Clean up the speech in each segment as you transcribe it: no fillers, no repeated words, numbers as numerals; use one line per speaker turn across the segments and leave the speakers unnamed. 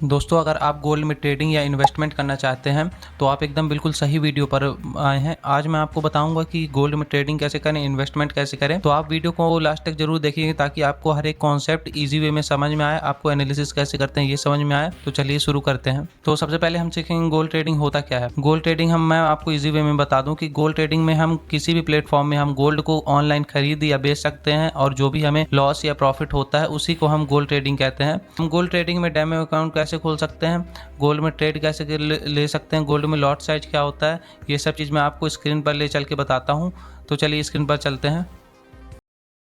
दोस्तों, अगर आप गोल्ड में ट्रेडिंग या इन्वेस्टमेंट करना चाहते हैं तो आप एकदम बिल्कुल सही वीडियो पर आए हैं। आज मैं आपको बताऊंगा कि गोल्ड में ट्रेडिंग कैसे करें, इन्वेस्टमेंट कैसे करें। तो आप वीडियो को लास्ट तक जरूर देखिए ताकि आपको हर एक कॉन्सेप्ट इजी वे में समझ में आए, आपको एनालिसिस कैसे करते हैं ये समझ में आए। तो चलिए शुरू करते हैं। तो सबसे पहले हम सीखेंगे गोल्ड ट्रेडिंग होता क्या है। गोल्ड ट्रेडिंग मैं आपको इजी वे में बता दूं कि गोल्ड ट्रेडिंग में हम किसी भी प्लेटफॉर्म में हम गोल्ड को ऑनलाइन खरीद या बेच सकते हैं और जो भी हमें लॉस या प्रॉफिट होता है उसी को हम गोल्ड ट्रेडिंग कहते हैं। हम गोल्ड ट्रेडिंग में डेमो अकाउंट कैसे खोल सकते हैं, गोल्ड में ट्रेड कैसे ले सकते हैं, गोल्ड में लॉट साइज क्या होता है, ये सब चीज़ मैं आपको स्क्रीन पर ले चल के बताता हूँ। तो चलिए स्क्रीन पर चलते हैं।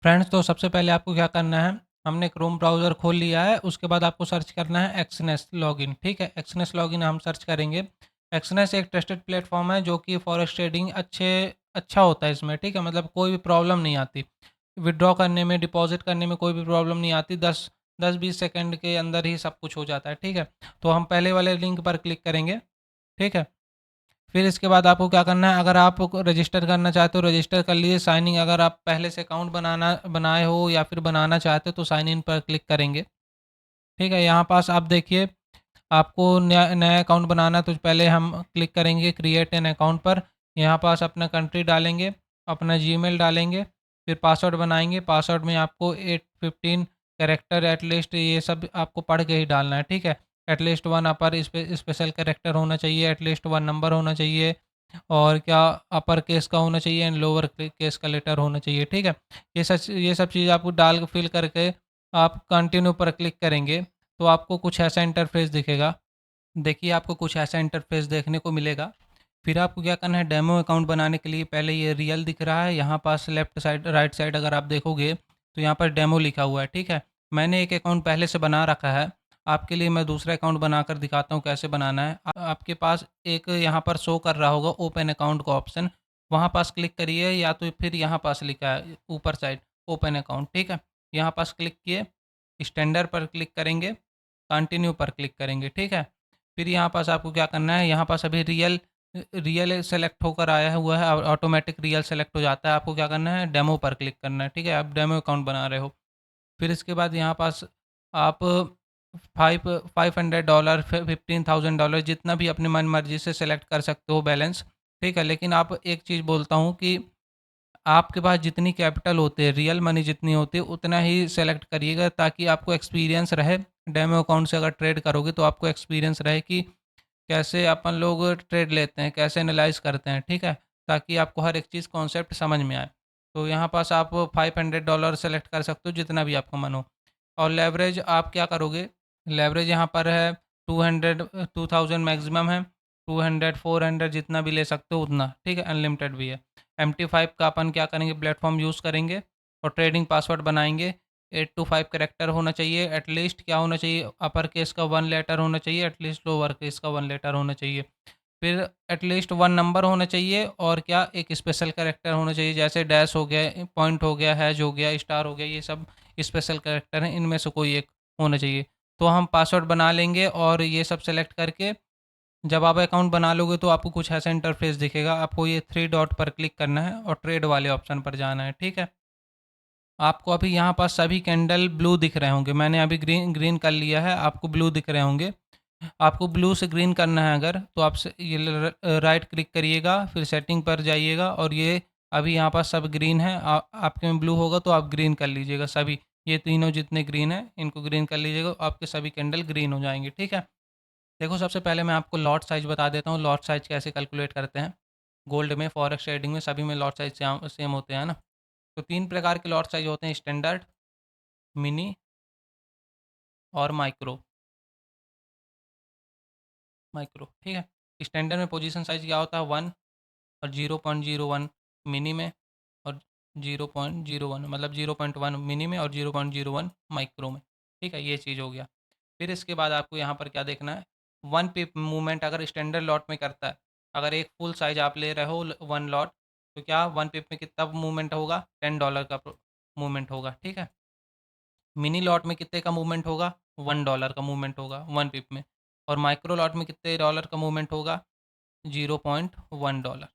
फ्रेंड्स, तो सबसे पहले आपको क्या करना है, हमने क्रोम ब्राउज़र खोल लिया है। उसके बाद आपको सर्च करना है एक्सनेस लॉगिन। ठीक है, एक्सनेस लॉगिन हम सर्च करेंगे। एक्सनेस एक ट्रस्टेड प्लेटफॉर्म है जो कि फॉरेक्स ट्रेडिंग अच्छा होता है इसमें। ठीक है, मतलब कोई भी प्रॉब्लम नहीं आती विड्रॉ करने में, डिपॉजिट करने में कोई भी प्रॉब्लम नहीं आती। 10-20 सेकंड के अंदर ही सब कुछ हो जाता है। ठीक है, तो हम पहले वाले लिंक पर क्लिक करेंगे। ठीक है, फिर इसके बाद आपको क्या करना है, अगर आप रजिस्टर करना चाहते हो रजिस्टर कर लीजिए। साइन इन, अगर आप पहले से अकाउंट बनाए हो या फिर बनाना चाहते हो तो साइन इन पर क्लिक करेंगे। ठीक है, यहाँ पास आप देखिए आपको नया नया अकाउंट बनाना है तो पहले हम क्लिक करेंगे क्रिएट एन अकाउंट पर। यहाँ पास अपना कंट्री डालेंगे, अपना जीमेल डालेंगे, फिर पासवर्ड बनाएंगे। पासवर्ड में आपको 815 कैरेक्टर एटलीस्ट ये सब आपको पढ़ के ही डालना है। ठीक है, एटलीस्ट वन अपर स्पेशल कैरेक्टर होना चाहिए, एटलीस्ट वन नंबर होना चाहिए, और क्या अपर केस का होना चाहिए एंड लोअर केस का लेटर होना चाहिए। ठीक है, ये सब चीज़ आपको डाल फिल करके आप कंटिन्यू पर क्लिक करेंगे तो आपको कुछ ऐसा इंटरफेस दिखेगा। देखिए, आपको कुछ ऐसा इंटरफेस देखने को मिलेगा। फिर आपको क्या करना है, डेमो अकाउंट बनाने के लिए पहले ये रियल दिख रहा है, यहाँ पास लेफ्ट साइड राइट साइड अगर आप देखोगे तो यहाँ पर डेमो लिखा हुआ है। ठीक है, मैंने एक अकाउंट पहले से बना रखा है। आपके लिए मैं दूसरा अकाउंट बनाकर दिखाता हूँ कैसे बनाना है। आपके पास एक यहाँ पर शो कर रहा होगा ओपन अकाउंट का ऑप्शन, वहाँ पास क्लिक करिए, या तो फिर यहाँ पास लिखा है ऊपर साइड ओपन अकाउंट। ठीक है, यहाँ पास क्लिक किए, स्टैंडर्ड पर क्लिक करेंगे, कंटिन्यू पर क्लिक करेंगे। ठीक है, फिर यहाँ पास आपको क्या करना है, यहाँ पास अभी रियल रियल सेलेक्ट होकर आया हुआ है, ऑटोमेटिक रियल सेलेक्ट हो जाता है। आपको क्या करना है, डेमो पर क्लिक करना है। ठीक है, आप डेमो अकाउंट बना रहे हो। फिर इसके बाद यहाँ पास आप 500 $, $15,000 जितना भी अपनी मन मर्जी से सेलेक्ट कर सकते हो बैलेंस। ठीक है, लेकिन आप एक चीज़ बोलता हूँ कि आपके पास जितनी कैपिटल होती है, रियल मनी जितनी होती है उतना ही सेलेक्ट करिएगा ताकि आपको एक्सपीरियंस रहे। डेमो अकाउंट से अगर ट्रेड करोगे तो आपको एक्सपीरियंस रहे कि कैसे अपन लोग ट्रेड लेते हैं, कैसे एनालाइज करते हैं। ठीक है, ताकि आपको हर एक चीज़ कॉन्सेप्ट समझ में आए। तो यहाँ पास आप $500 सेलेक्ट कर सकते हो जितना भी आपका मन हो। और लेवरेज आप क्या करोगे, लेवरेज यहाँ पर है 200, 2000 मैक्सिमम है, 200 400 जितना भी ले सकते हो उतना। ठीक है, अनलिमिटेड भी है। MT5 का अपन क्या करेंगे, प्लेटफॉर्म यूज़ करेंगे और ट्रेडिंग पासवर्ड बनाएंगे। 8 to 5 करेक्टर होना चाहिए एटलीस्ट। क्या होना चाहिए, अपर केस का 1 लेटर होना चाहिए, एटलीस्ट लोअर केस का 1 लेटर होना चाहिए। फिर एटलीस्ट 1 नंबर होना चाहिए, और क्या एक स्पेशल करेक्टर होना चाहिए, जैसे डैश हो गया, पॉइंट हो गया, हैश हो गया, स्टार हो गया, ये सब स्पेशल करेक्टर हैं, इनमें से कोई एक होना चाहिए। तो हम पासवर्ड बना लेंगे और ये सब सेलेक्ट करके जब आप अकाउंट बना लोगे तो आपको कुछ ऐसा इंटरफेस दिखेगा। आपको ये 3 डॉट पर क्लिक करना है और ट्रेड वाले ऑप्शन पर जाना है। ठीक है, आपको अभी यहाँ पास सभी कैंडल ब्लू दिख रहे होंगे, मैंने अभी ग्रीन ग्रीन कर लिया है, आपको ब्लू दिख रहे होंगे। आपको ब्लू से ग्रीन करना है अगर, तो आप ये राइट क्लिक करिएगा, फिर सेटिंग पर जाइएगा और ये अभी यहाँ पास सब ग्रीन है। आपके में ब्लू होगा तो आप ग्रीन कर लीजिएगा सभी, ये तीनों जितने ग्रीन है इनको ग्रीन कर लीजिएगा, आपके सभी कैंडल ग्रीन हो जाएंगे। ठीक है, देखो सबसे पहले मैं आपको लॉट साइज़ बता देता हूँ, लॉट साइज़ कैसे कैलकुलेट करते हैं। गोल्ड में, फॉरेक्स ट्रेडिंग में सभी में लॉट साइज़ सेम होते हैं ना। तो 3 प्रकार के लॉट साइज़ होते हैं, स्टैंडर्ड, मिनी और माइक्रो। माइक्रो, ठीक है। स्टैंडर्ड में पोजीशन साइज़ क्या होता है, 1 और 0.01 मिनी में, और 0.01 मतलब 0.1 मिनी में और 0.01 माइक्रो में। ठीक है, ये चीज़ हो गया। फिर इसके बाद आपको यहाँ पर क्या देखना है, 1 पिप मूवमेंट अगर स्टैंडर्ड लॉट में करता है, अगर एक फुल साइज़ आप ले रहे हो 1 लॉट, तो क्या 1 पिप में कितना मूवमेंट होगा, $10 का मूवमेंट होगा। ठीक है, मिनी लॉट में कितने का मूवमेंट होगा, $1 का मूवमेंट होगा 1 पिप में, और माइक्रो लॉट में कितने डॉलर का मूवमेंट होगा, $0.1।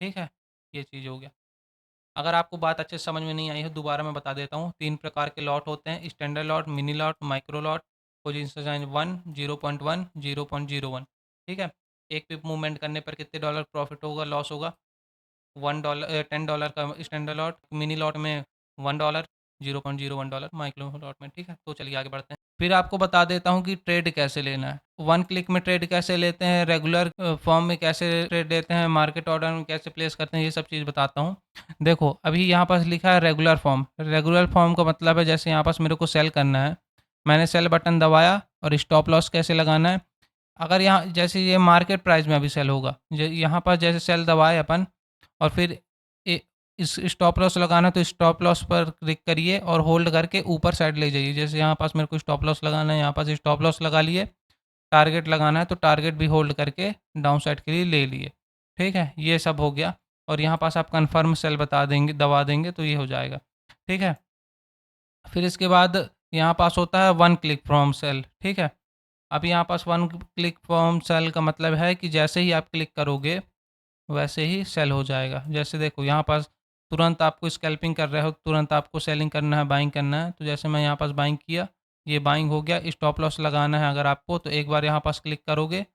ठीक है, ये चीज़ हो गया। अगर आपको बात अच्छे से समझ में नहीं आई है दोबारा मैं बता देता हूँ। 3 प्रकार के लॉट होते हैं, standard lot, mini lot, micro lot. Position size 1, 0.1, 0.01। ठीक है, एक पिप मूवमेंट करने पर कितने डॉलर प्रॉफिट होगा, लॉस होगा? $1, $10 का स्टैंडर्ड लॉट, मिनी लॉट में $1, $0.01 माइक्रो लॉट में। ठीक है, तो चलिए आगे बढ़ते हैं। फिर आपको बता देता हूँ कि ट्रेड कैसे लेना है। वन क्लिक में ट्रेड कैसे लेते हैं, रेगुलर फॉर्म में कैसे ट्रेड लेते हैं, मार्केट ऑर्डर में कैसे प्लेस करते हैं, ये सब चीज़ बताता हूँ। देखो अभी यहाँ पास लिखा है रेगुलर फॉर्म। रेगुलर फॉर्म का मतलब है जैसे यहाँ पास मेरे को सेल करना है, मैंने सेल बटन दबाया और स्टॉप लॉस कैसे लगाना है। अगर यहाँ जैसे ये मार्केट प्राइस में अभी सेल होगा, यहाँ पर जैसे सेल दबाए अपन और फिर इस स्टॉप लॉस लगाना, तो स्टॉप लॉस पर क्लिक करिए और होल्ड करके ऊपर साइड ले जाइए। जैसे यहाँ पास मेरे को स्टॉप लॉस लगाना है, यहाँ पास स्टॉप लॉस लगा लिए। टारगेट लगाना है तो टारगेट भी होल्ड करके डाउन साइड के लिए ले लिए। ठीक है, ये सब हो गया। और यहाँ पास आप कन्फर्म सेल बता देंगे, दबा देंगे तो ये हो जाएगा। ठीक है, फिर इसके बाद यहाँ पास होता है वन क्लिक फ्रॉम सेल। ठीक है, अब यहाँ पास वन क्लिक फ्रॉम सेल का मतलब है कि जैसे ही आप क्लिक करोगे वैसे ही सेल हो जाएगा। जैसे देखो यहाँ पास तुरंत आपको स्कैल्पिंग कर रहे हो, तुरंत आपको सेलिंग करना है, बाइंग करना है। तो जैसे मैं यहाँ पास बाइंग किया, ये बाइंग हो गया। स्टॉप लॉस लगाना है अगर आपको, तो एक बार यहाँ पास क्लिक करोगे,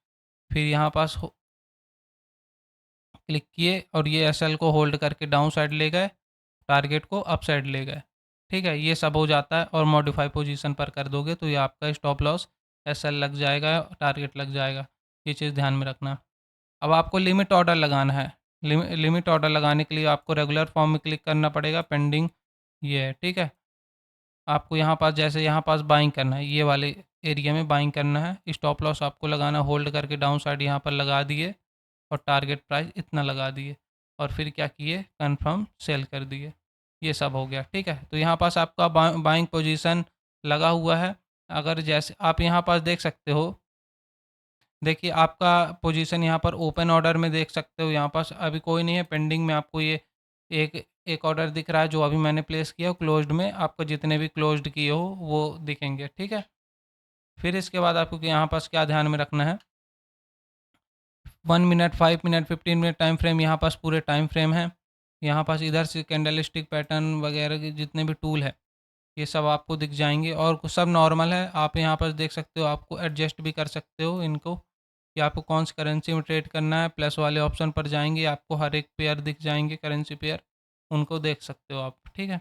फिर यहाँ पास क्लिक किए और ये एसएल को होल्ड करके डाउन साइड ले गए, टारगेट को अप साइड ले गए। ठीक है, ये सब हो जाता है। और मॉडिफाई पोजीशन पर कर दोगे तो ये आपका स्टॉप लॉस एसएल लग जाएगा, टारगेट लग जाएगा। ये चीज़ ध्यान में रखना। अब आपको लिमिट ऑर्डर लगाना है। लिमिट ऑर्डर लगाने के लिए आपको रेगुलर फॉर्म में क्लिक करना पड़ेगा, पेंडिंग ये है। ठीक है, आपको यहाँ पास जैसे यहाँ पास बाइंग करना है, ये वाले एरिया में बाइंग करना है। स्टॉप लॉस आपको लगाना, होल्ड करके डाउन साइड यहाँ पर लगा दिए और टारगेट प्राइस इतना लगा दिए और फिर क्या किए, कंफर्म सेल कर दिए। ये सब हो गया। ठीक है, तो यहाँ पास आपका बाइंग पोजीशन लगा हुआ है। अगर जैसे आप यहाँ पास देख सकते हो, देखिए आपका पोजीशन यहाँ पर ओपन ऑर्डर में देख सकते हो। यहाँ पास अभी कोई नहीं है, पेंडिंग में आपको ये एक एक ऑर्डर दिख रहा है जो अभी मैंने प्लेस किया। क्लोज्ड में आपको जितने भी क्लोज्ड किए हो वो दिखेंगे। ठीक है, फिर इसके बाद आपको यहाँ पास क्या ध्यान में रखना है, 1 minute, 5 minute, 15 minute time frame, यहाँ पास पूरे टाइम फ्रेम है। यहाँ पास इधर से कैंडल स्टिक पैटर्न वगैरह के जितने भी टूल है ये सब आपको दिख जाएंगे और कुछ सब नॉर्मल है। आप यहाँ पर देख सकते हो, आपको एडजस्ट भी कर सकते हो इनको कि आपको कौन सी करेंसी में ट्रेड करना है। प्लस वाले ऑप्शन पर जाएंगे, आपको हर एक पेयर दिख जाएंगे, करेंसी पेयर, उनको देख सकते हो आप। ठीक है,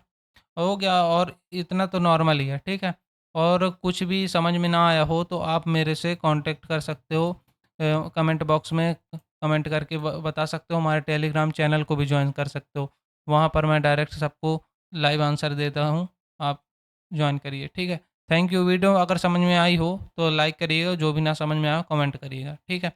हो गया। और इतना तो नॉर्मल ही है। ठीक है, और कुछ भी समझ में ना आया हो तो आप मेरे से कांटेक्ट कर सकते हो, कमेंट बॉक्स में कमेंट करके बता सकते हो। हमारे टेलीग्राम चैनल को भी ज्वाइन कर सकते हो, वहाँ पर मैं डायरेक्ट सबको लाइव आंसर देता हूँ, आप ज्वाइन करिए। ठीक है, थैंक यू। वीडियो अगर समझ में आई हो तो लाइक करिएगा, जो भी ना समझ में आया कमेंट करिएगा। ठीक है।